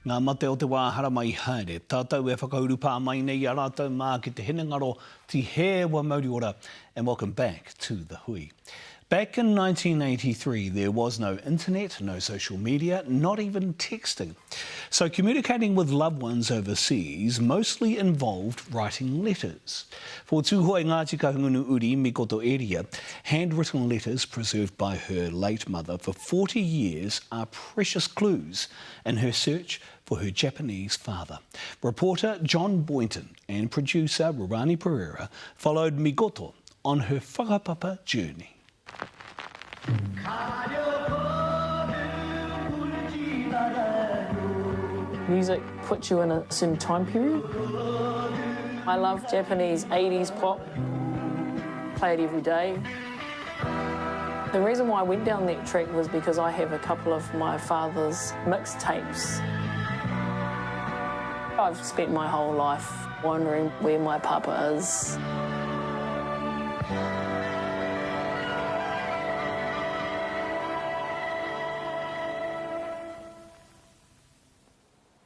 Ngā mate o te wāhara mai haere, tātou e whakauru pā mai nei a rātou mā ki te hinengaro, ti he wa Māori ora, and welcome back to the hui. Back in 1983, there was no internet, no social media, not even texting. So communicating with loved ones overseas mostly involved writing letters. For Tūhoe Ngāti Kahungunu Uri, Mikoto Eria, handwritten letters preserved by her late mother for 40 years are precious clues in her search for her Japanese father. Reporter John Boynton and producer Rurani Pereira followed Mikoto on her whakapapa journey. Music puts you in a certain time period. I love Japanese 80s pop, play it every day. The reason why I went down that track was because I have a couple of my father's mixtapes. I've spent my whole life wondering where my papa is.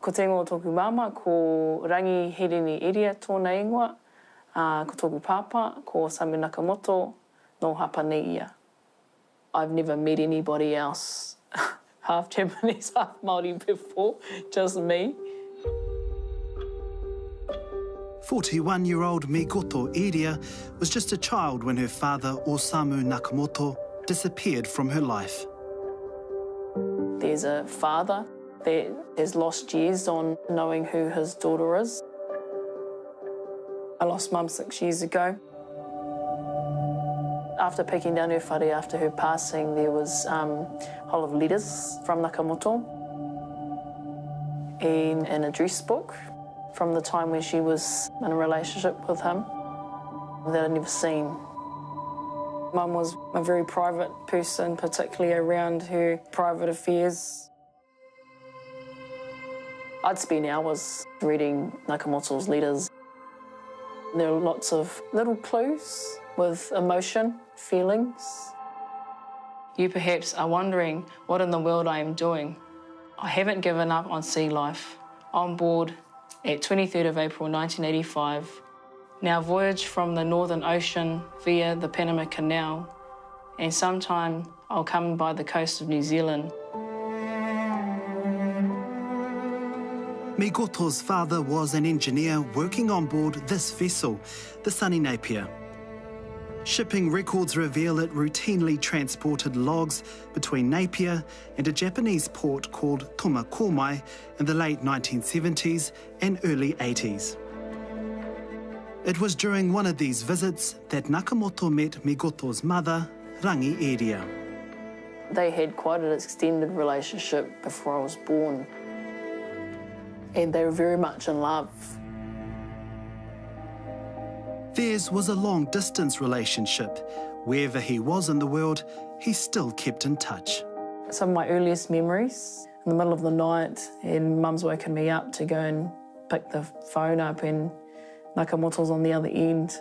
Ko te ingoa tōku māma, ko Rangi Hereni Eria tōna ingoa, ko tōku pāpā, ko Samu Nakamoto, no hapa nei ia. I've never met anybody else half Japanese, half Māori before, just me. 41-year-old Mikoto Eria was just a child when her father, Osamu Nakamoto, disappeared from her life. There's a father that has lost years on knowing who his daughter is. I lost Mum 6 years ago. After picking down her whare after her passing, there was a whole of letters from Nakamoto and an address book from the time when she was in a relationship with him that I'd never seen. Mum was a very private person, particularly around her private affairs. I'd spend hours reading Nakamoto's letters. There are lots of little clues with emotion, feelings. You perhaps are wondering what in the world I am doing. I haven't given up on sea life. On board at 23rd of April 1985, now voyage from the Northern Ocean via the Panama Canal, and sometime I'll come by the coast of New Zealand. Mikoto's father was an engineer working on board this vessel, the Sunny Napier. Shipping records reveal it routinely transported logs between Napier and a Japanese port called Tomakomai in the late 1970s and early 80s. It was during one of these visits that Nakamoto met Mikoto's mother, Rangi Eria. They had quite an extended relationship before I was born, and they were very much in love. Theirs was a long-distance relationship. Wherever he was in the world, he still kept in touch. Some of my earliest memories, in the middle of the night, and Mum's woken me up to go and pick the phone up, and Nakamoto's on the other end.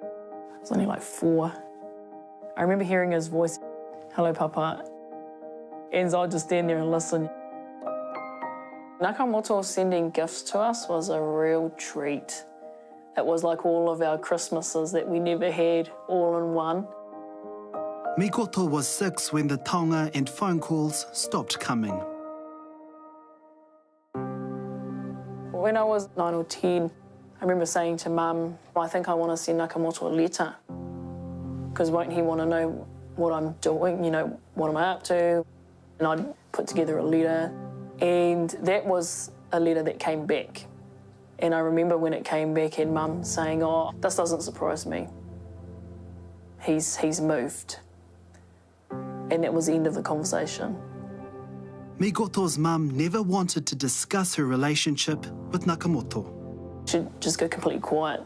I was only like 4. I remember hearing his voice, "Hello, Papa," and so I'd just stand there and listen. Nakamoto sending gifts to us was a real treat. It was like all of our Christmases that we never had all in one. Mikoto was 6 when the taonga and phone calls stopped coming. When I was 9 or 10, I remember saying to Mum, I think I want to send Nakamoto a letter, because won't he want to know what I'm doing, you know, what am I up to? And I'd put together a letter, and that was a letter that came back. And I remember when it came back and Mum saying, "Oh, this doesn't surprise me. He's moved." And that was the end of the conversation. Mikoto's mum never wanted to discuss her relationship with Nakamoto. She'd just go completely quiet.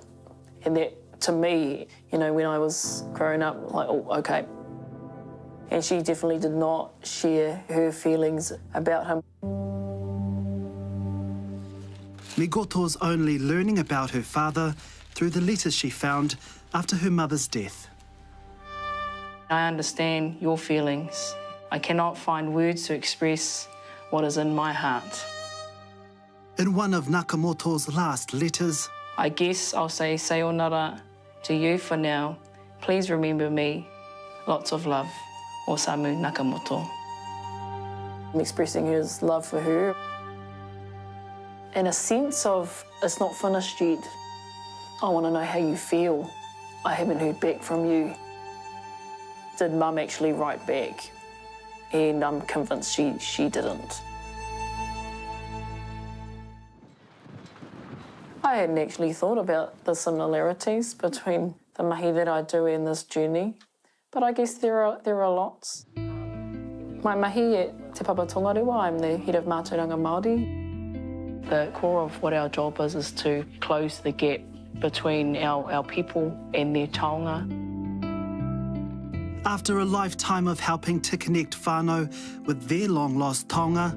And that, to me, you know, when I was growing up, like, oh, okay. And she definitely did not share her feelings about him. Mikoto's only learning about her father through the letters she found after her mother's death. I understand your feelings. I cannot find words to express what is in my heart. In one of Nakamoto's last letters, I guess I'll say sayonara to you for now. Please remember me. Lots of love. Osamu Nakamoto. I'm expressing his love for her. In a sense of, it's not finished yet. I want to know how you feel. I haven't heard back from you. Did Mum actually write back? And I'm convinced she didn't. I hadn't actually thought about the similarities between the mahi that I do and this journey, but I guess there are lots. My mahi at Te Papa Tongarewa, I'm the head of Mātauranga Māori. The core of what our job is to close the gap between our people and their taonga. After a lifetime of helping to connect whānau with their long-lost taonga,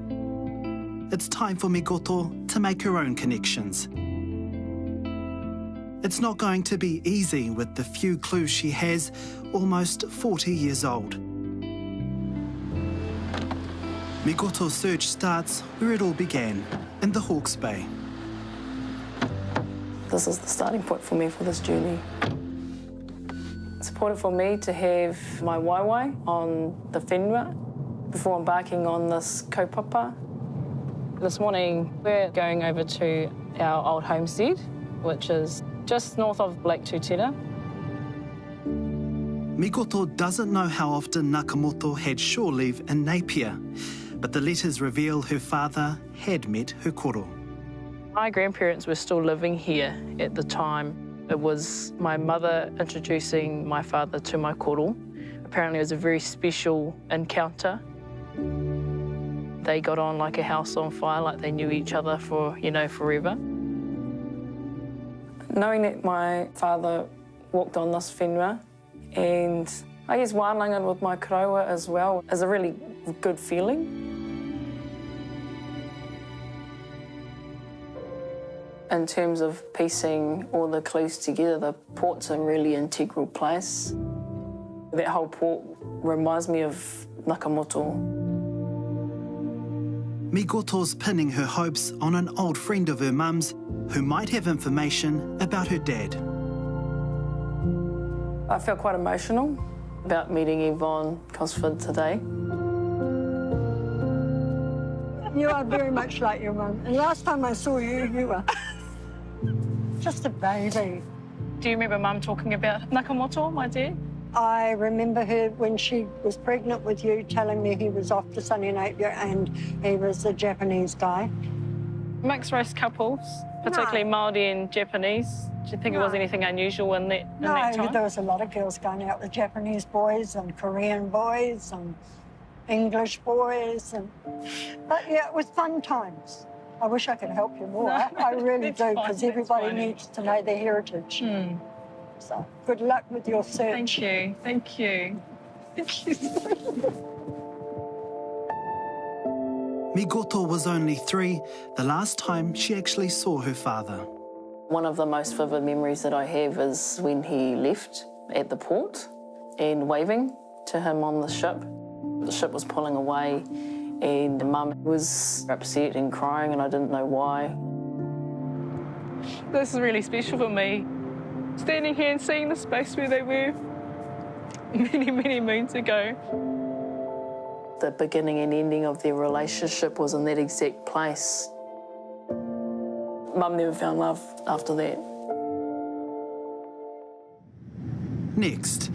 it's time for Mikoto to make her own connections. It's not going to be easy with the few clues she has, almost 40 years old. Mikoto's search starts where it all began, in the Hawke's Bay. This is the starting point for me for this journey. It's important for me to have my waiwai on the whenua before embarking on this kaupapa. This morning we're going over to our old homestead, which is just north of Lake Tutera. Mikoto doesn't know how often Nakamoto had shore leave in Napier, but the letters reveal her father had met her koro. My grandparents were still living here at the time. It was my mother introducing my father to my koro. Apparently it was a very special encounter. They got on like a house on fire, like they knew each other for, forever. Knowing that my father walked on this whenua, and I guess wānanga with my karaua as well, is a really good feeling. In terms of piecing all the clues together, the port's a really integral place. That whole port reminds me of Nakamoto. Mikoto's pinning her hopes on an old friend of her mum's who might have information about her dad. I felt quite emotional about meeting Yvonne Cosford today. You are very much like your mum. And last time I saw you, you were just a baby. Do you remember Mum talking about Nakamoto, my dad? I remember her when she was pregnant with you telling me he was off to Sunny Napier and he was a Japanese guy. Mixed race couples, particularly Māori and Japanese. Do you think it was anything unusual in that time? No, there was a lot of girls going out with Japanese boys and Korean boys and English boys. But yeah, it was fun times. I wish I could help you more. I really do, because everybody needs to know their heritage. So good luck with your search. Thank you. Thank you. Thank you. Mikoto was only 3 the last time she actually saw her father. One of the most vivid memories that I have is when he left at the port and waving to him on the ship. The ship was pulling away and Mum was upset and crying and I didn't know why. This is really special for me. Standing here and seeing the space where they were many, many moons ago. The beginning and ending of their relationship was in that exact place. Mum never found love after that. Next,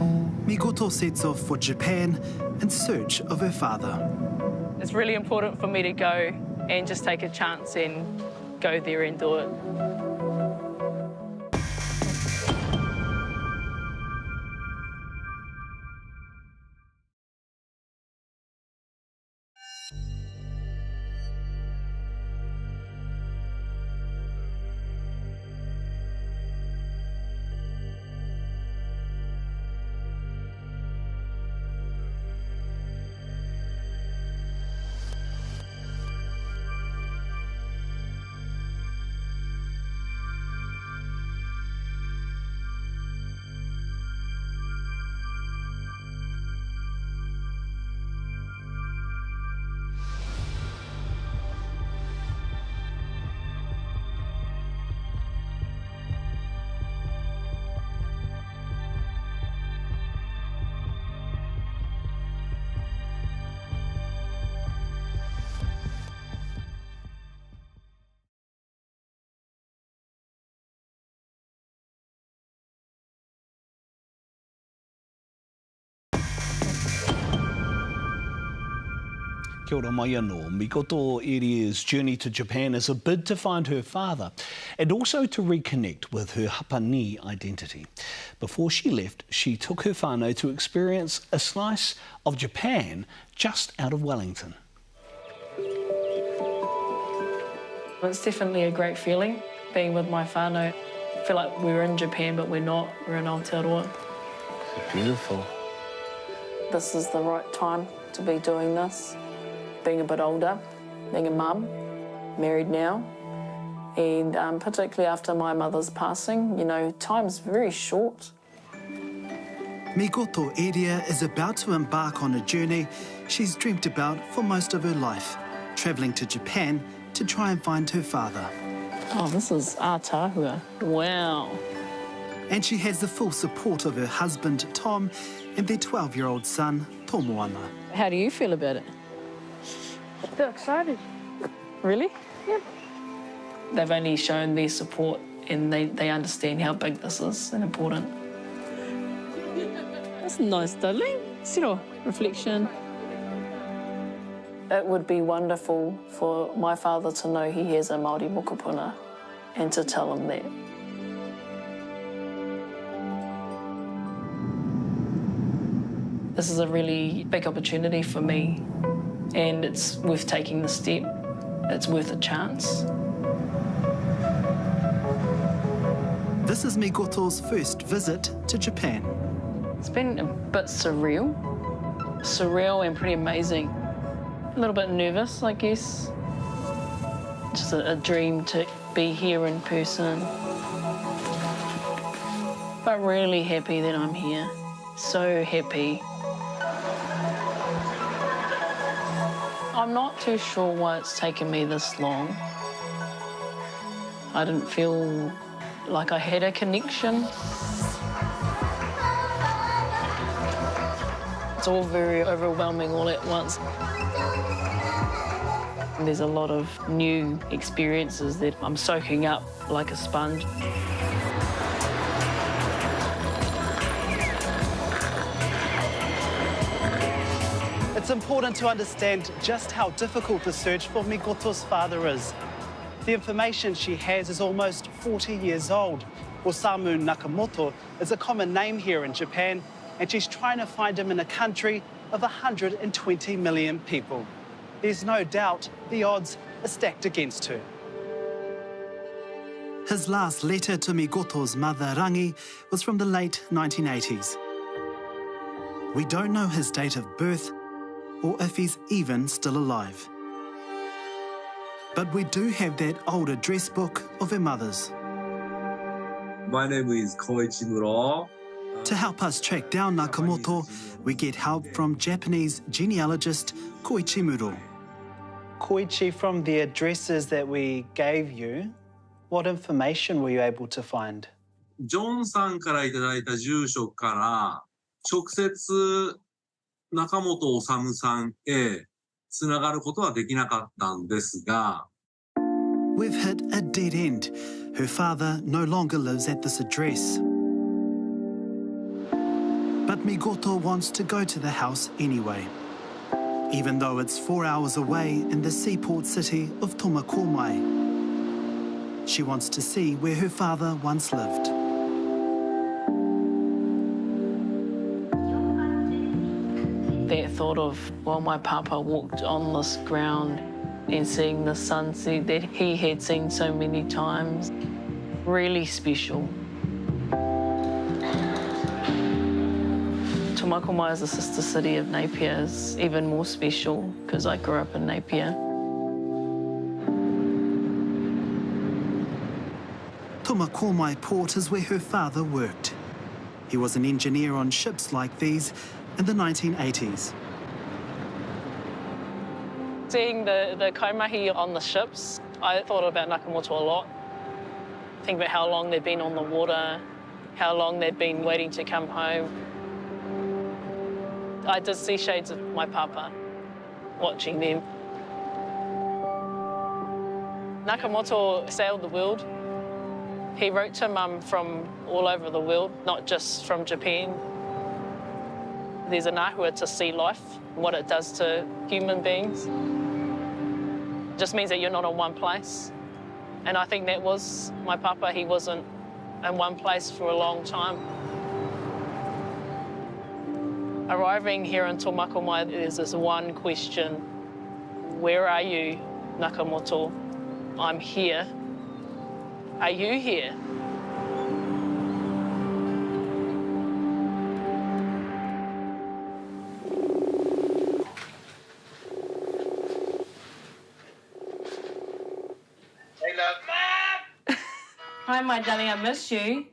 Mikoto sets off for Japan in search of her father. It's really important for me to go and just take a chance and go there and do it. Kia ora mai anō. Mikoto Iria's journey to Japan is a bid to find her father and also to reconnect with her hapani identity. Before she left, she took her whānau to experience a slice of Japan just out of Wellington. It's definitely a great feeling, being with my whānau. I feel like we're in Japan, but we're not. We're in Aotearoa. Beautiful. This is the right time to be doing this. Being a bit older, being a mum, married now, and particularly after my mother's passing, you know, time's very short. Mikoto Iria is about to embark on a journey she's dreamt about for most of her life, travelling to Japan to try and find her father. Oh, this is Ātāhua. Wow. And she has the full support of her husband, Tom, and their 12-year-old son, Tomoana. How do you feel about it? Still excited. Really? Yeah. They've only shown their support and they understand how big this is and important. That's nice, darling. Siro, reflection. It would be wonderful for my father to know he has a Māori mokopuna and to tell him that. This is a really big opportunity for me, and it's worth taking the step. It's worth a chance. This is Mikoto's first visit to Japan. It's been a bit surreal. Surreal and pretty amazing. A little bit nervous, I guess. Just a dream to be here in person. But really happy that I'm here. So happy. I'm not too sure why it's taken me this long. I didn't feel like I had a connection. It's all very overwhelming all at once. There's a lot of new experiences that I'm soaking up like a sponge. It's important to understand just how difficult the search for Mikoto's father is. The information she has is almost 40 years old. Osamu Nakamoto is a common name here in Japan, and she's trying to find him in a country of 120 million people. There's no doubt the odds are stacked against her. His last letter to Mikoto's mother, Rangi, was from the late 1980s. We don't know his date of birth or if he's even still alive. But we do have that old address book of her mother's. My name is Koichi Muro. To help us track down Nakamoto, we get help from Japanese genealogist Koichi Muro. Koichi, from the addresses that we gave you, what information were you able to find? ジョンさんからいただいた住所から直接中本治さんへつながることはできなかったんですが We've hit a dead end. Her father no longer lives at this address. But Mikoto wants to go to the house anyway, even though it's 4 hours away in the seaport city of Tomakomai. She wants to see where her father once lived. That thought of, while my papa walked on this ground and seeing the sunset that he had seen so many times, really special. Tomakomai is the sister city of Napier, is even more special because I grew up in Napier. Tomakomai port is where her father worked. He was an engineer on ships like these in the 1980s. Seeing the kaimahi on the ships, I thought about Nakamoto a lot. Think about how long they'd been on the water, how long they'd been waiting to come home. I did see shades of my papa watching them. Nakamoto sailed the world. He wrote to Mum from all over the world, not just from Japan. There's an āhua to see life, what it does to human beings. It just means that you're not in one place. And I think that was my papa. He wasn't in one place for a long time. Arriving here in Tomakomai, there's this one question. Where are you, Nakamoto? I'm here. Are you here? Hey, love. Hi, my darling, I miss you. Are you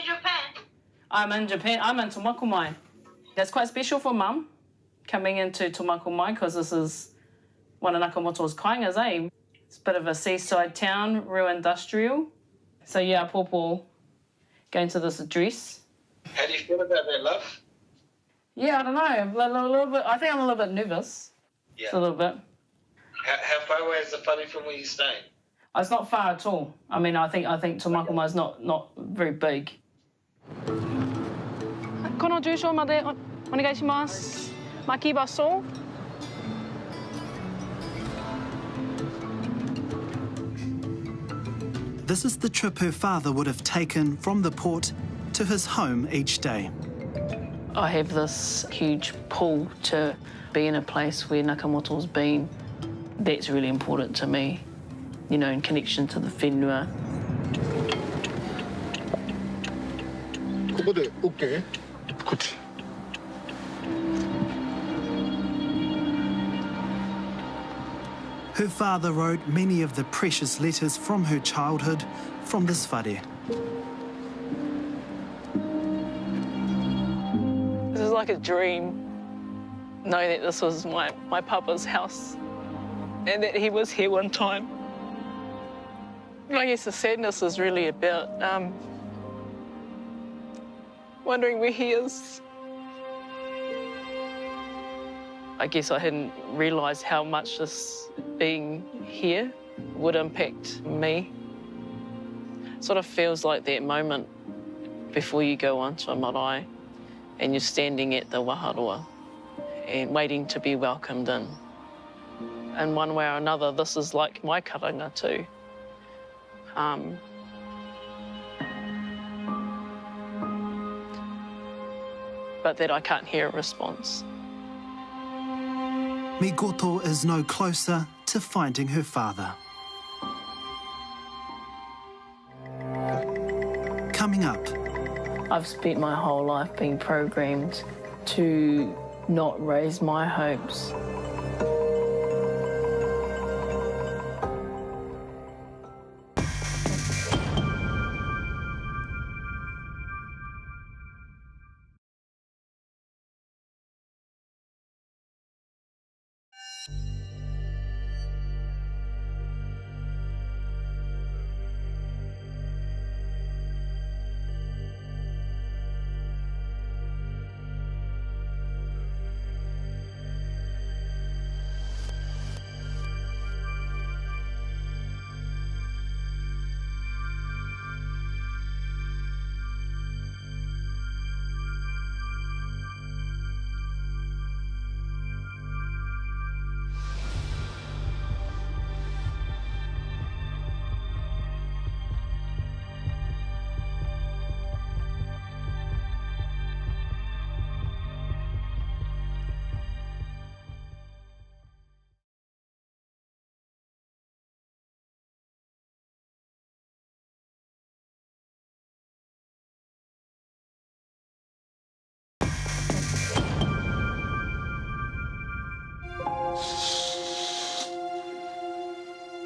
in Japan? I'm in Japan. I'm in Tomakomai. That's quite special for Mum, coming into Tomakomai, because this is one of Nakamoto's kaingas, eh? It's a bit of a seaside town, real industrial. So yeah, Pawpaw going to this address. How do you feel about that, love? Yeah, I don't know, a little bit. I think I'm a little bit nervous. Yeah. Just a little bit. How far away is the whare from where you're staying? It's not far at all. I mean, I think Tomakomai is not very big. この住所までお願いします。巻き場所。This is the trip her father would have taken from the port to his home each day. I have this huge pull to be in a place where Nakamoto's been. That's really important to me, you know, in connection to the whenua. ここで OK？ こっち。 Her father wrote many of the precious letters from her childhood from this whare. This is like a dream, knowing that this was my papa's house and that he was here one time. I guess the sadness is really about wondering where he is. I guess I hadn't realised how much this being here would impact me. Sort of feels like that moment before you go onto a marae and you're standing at the waharoa and waiting to be welcomed in. In one way or another, this is like my karanga too. But that I can't hear a response. Migoto is no closer to finding her father. Coming up. I've spent my whole life being programmed to not raise my hopes.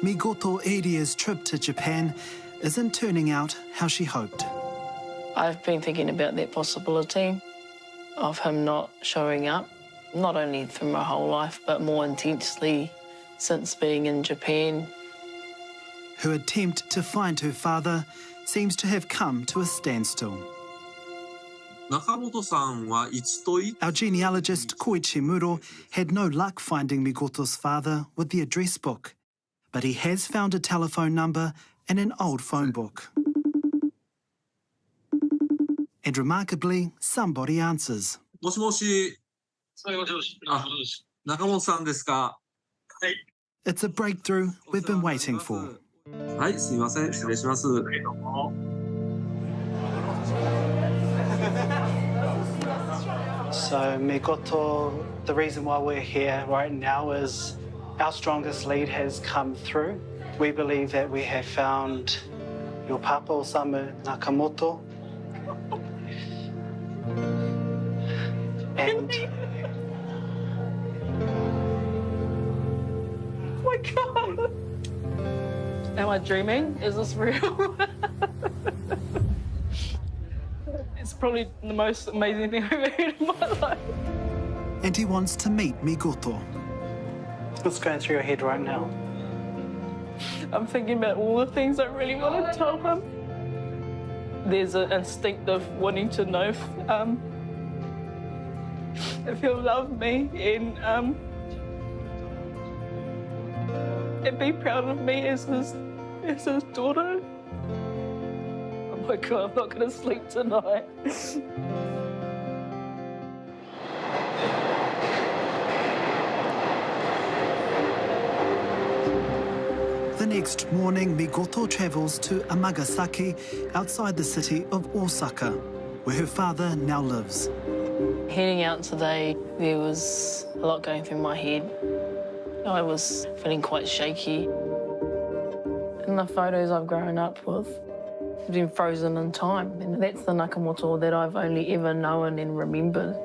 Migoto Eria's trip to Japan isn't turning out how she hoped. I've been thinking about that possibility of him not showing up, not only through my whole life, but more intensely since being in Japan. Her attempt to find her father seems to have come to a standstill. Our genealogist Koichi Muro had no luck finding Migoto's father with the address book, but he has found a telephone number in an old phone book. And remarkably, somebody answers. もしもし、あ、中本さんですか？ It's a breakthrough we've been waiting for. はい、すみません。失礼します。So, Mikoto, the reason why we're here right now is our strongest lead has come through. We believe that we have found your Papa Osamu Nakamoto. And Oh my God. Am I dreaming? Is this real? It's probably the most amazing thing I've ever heard in my life. And he wants to meet Mikoto. what's going through your head right now? I'm thinking about all the things I really want to tell him. There's an instinctive wanting to know if he'll love me and be proud of me as his daughter. Oh my God, I'm not going to sleep tonight. The next morning, Mikoto travels to Amagasaki, outside the city of Osaka, where her father now lives. Heading out today, there was a lot going through my head. I was feeling quite shaky. And the photos I've grown up with have been frozen in time. And that's the Nakamoto that I've only ever known and remembered.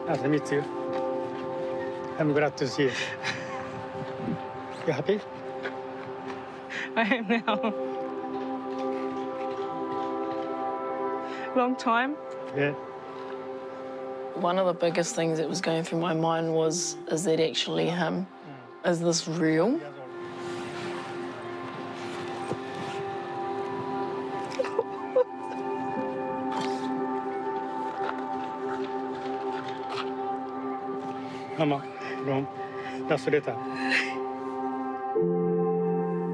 Nice to meet you. I'm glad to see you. You happy? I am now. Long time. Yeah. One of the biggest things that was going through my mind was, is that actually him? Is this real? Mama, no, that's later.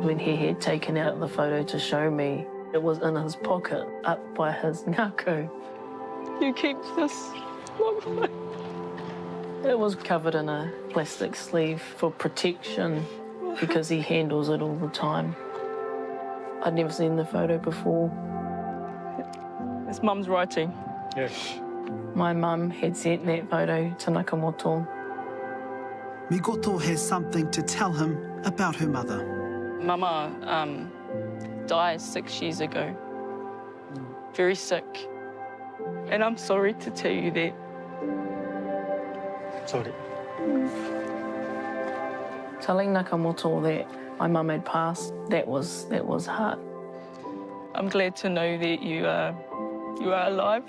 When he had taken out the photo to show me, it was in his pocket, up by his ngaku. You keep this. It was covered in a plastic sleeve for protection because he handles it all the time. I'd never seen the photo before. It's Mum's writing. Yes. My mum had sent that photo to Nakamoto. Mikoto has something to tell him about her mother. Mama died 6 years ago. Very sick. And I'm sorry to tell you that. Sorry. Telling Nakamoto that my mum had passed, that was hard. I'm glad to know that you are alive.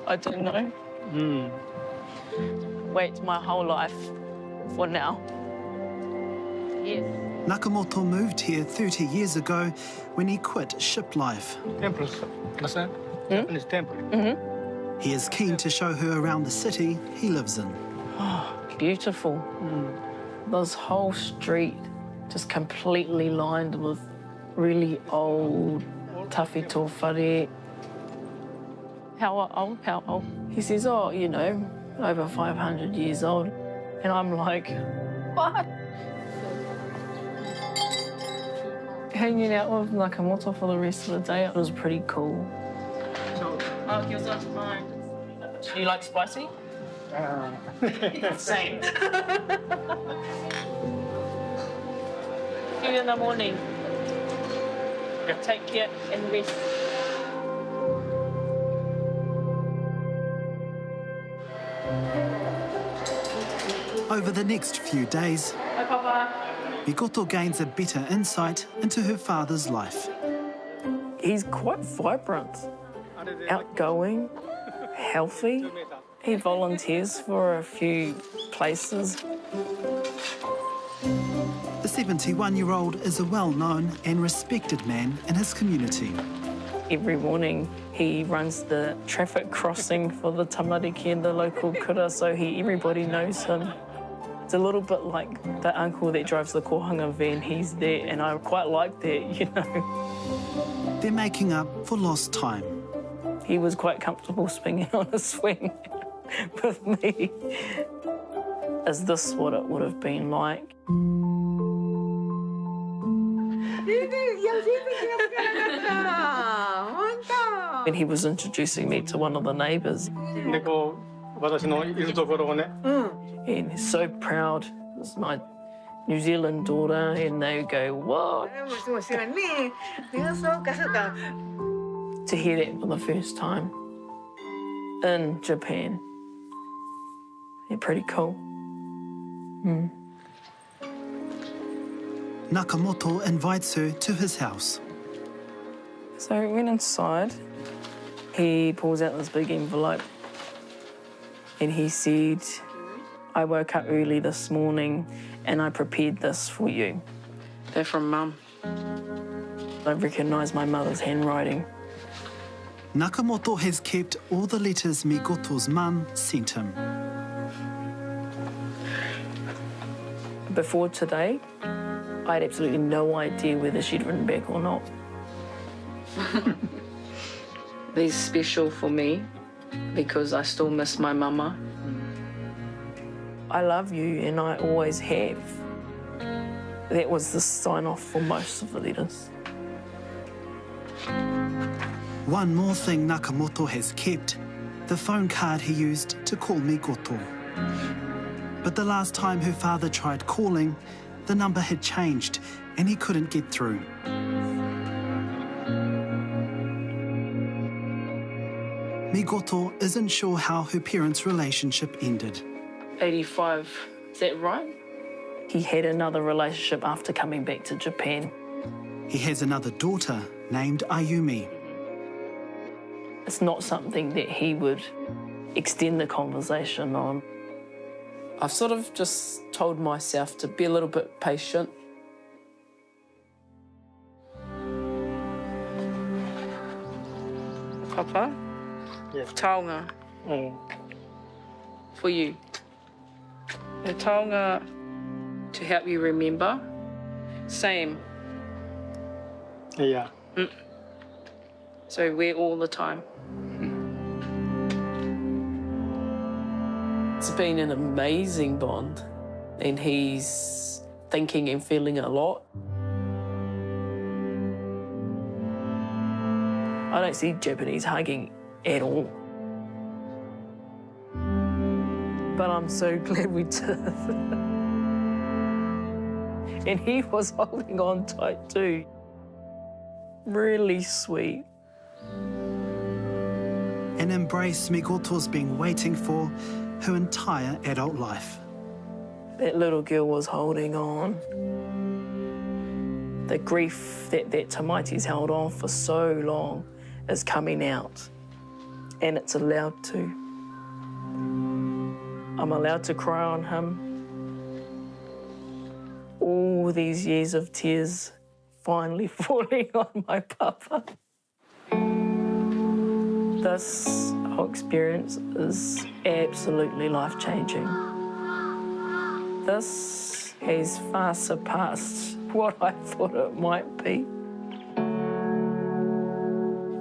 I didn't know. Wait my whole life for now. Yes. Nakamoto moved here 30 years ago when he quit ship life. Temples. Listen. Japanese temple. He is keen to show her around the city he lives in. Oh, beautiful. This whole street just completely lined with really old tawhito whare. How old? How old? He says, oh, you know, over 500 years old. And I'm like, what? Hanging out with Nakamoto for the rest of the day, it was pretty cool. Oh, gyoza's mine. Do you like spicy? Same. See you in the morning. Take care and rest. Over the next few days, Hi, Papa. Mikoto gains a better insight into her father's life. He's quite vibrant, outgoing, healthy. He volunteers for a few places. The 71-year-old is a well-known and respected man in his community. Every morning he runs the traffic crossing for the tamariki and the local kura, so everybody knows him. It's a little bit like the uncle that drives the kohanga van. He's there, and I quite like that, you know. They're making up for lost time. He was quite comfortable swinging on a swing with me. Is this what it would have been like? When he was introducing me to one of the neighbours. And he's so proud. This is my New Zealand daughter, and they go, whoa. To hear that for the first time in Japan. Yeah, pretty cool. Nakamoto invites her to his house. So we went inside. He pulls out this big envelope and he said, I woke up early this morning and I prepared this for you. They're from Mum. I recognise my mother's handwriting. Nakamoto has kept all the letters Migoto's mum sent him. Before today, I had absolutely no idea whether she'd written back or not. These are special for me because I still miss my mama. I love you and I always have. That was the sign-off for most of the letters. One more thing Nakamoto has kept, the phone card he used to call Migoto. But the last time her father tried calling, the number had changed and he couldn't get through. Migoto isn't sure how her parents' relationship ended. 85, is that right? He had another relationship after coming back to Japan. He has another daughter named Ayumi. It's not something that he would extend the conversation on. I've sort of just told myself to be a little bit patient. Papa? Yes. Taonga. For you. The taonga to help you remember. Same. Yeah. So we're all the time. It's been an amazing bond, and he's thinking and feeling a lot. I don't see Japanese hugging at all. But I'm so glad we did. And he was holding on tight too. Really sweet. An embrace Migoto's been waiting for her entire adult life. That little girl was holding on. The grief that Tamaiti's held on for so long is coming out, and it's allowed to. I'm allowed to cry on him. All these years of tears finally falling on my papa. This whole experience is absolutely life-changing. This has far surpassed what I thought it might be.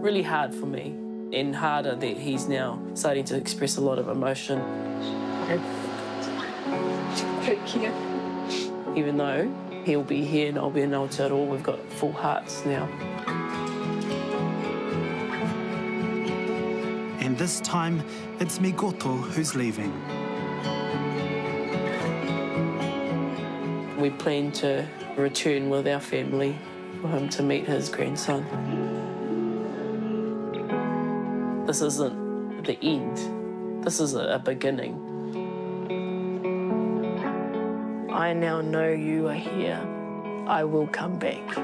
Really hard for me, and harder that he's now starting to express a lot of emotion. Thank you. Even though he'll be here and I'll be in Aotearoa, we've got full hearts now. And this time, it's Migoto who's leaving. We plan to return with our family for him to meet his grandson. This isn't the end. This is a beginning. I now know you are here. I will come back.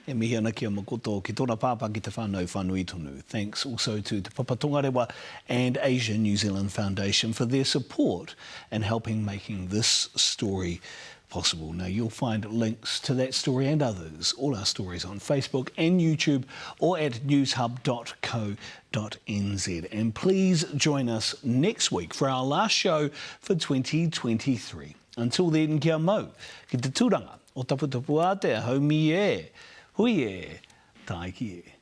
E mihi ana kia makoto ki tōna pāpā ki te whānau whanui tonu. Thanks also to Te Papa Tongarewa and Asia New Zealand Foundation for their support in helping making this story possible. Now, you'll find links to that story and others, all our stories, on Facebook and YouTube or at newshub.co.nz. And please join us next week for our last show for 2023. Until then, kia mau, ki te tūranga o taputapu a te haumi e, hui e, taiki e.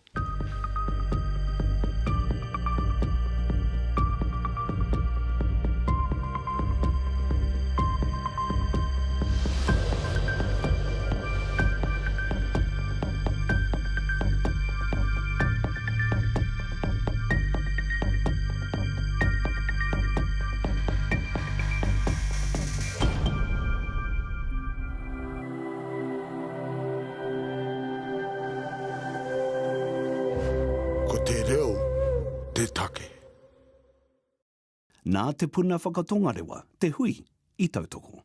Nā te puna whakatongarewa, te hui, i tautoko.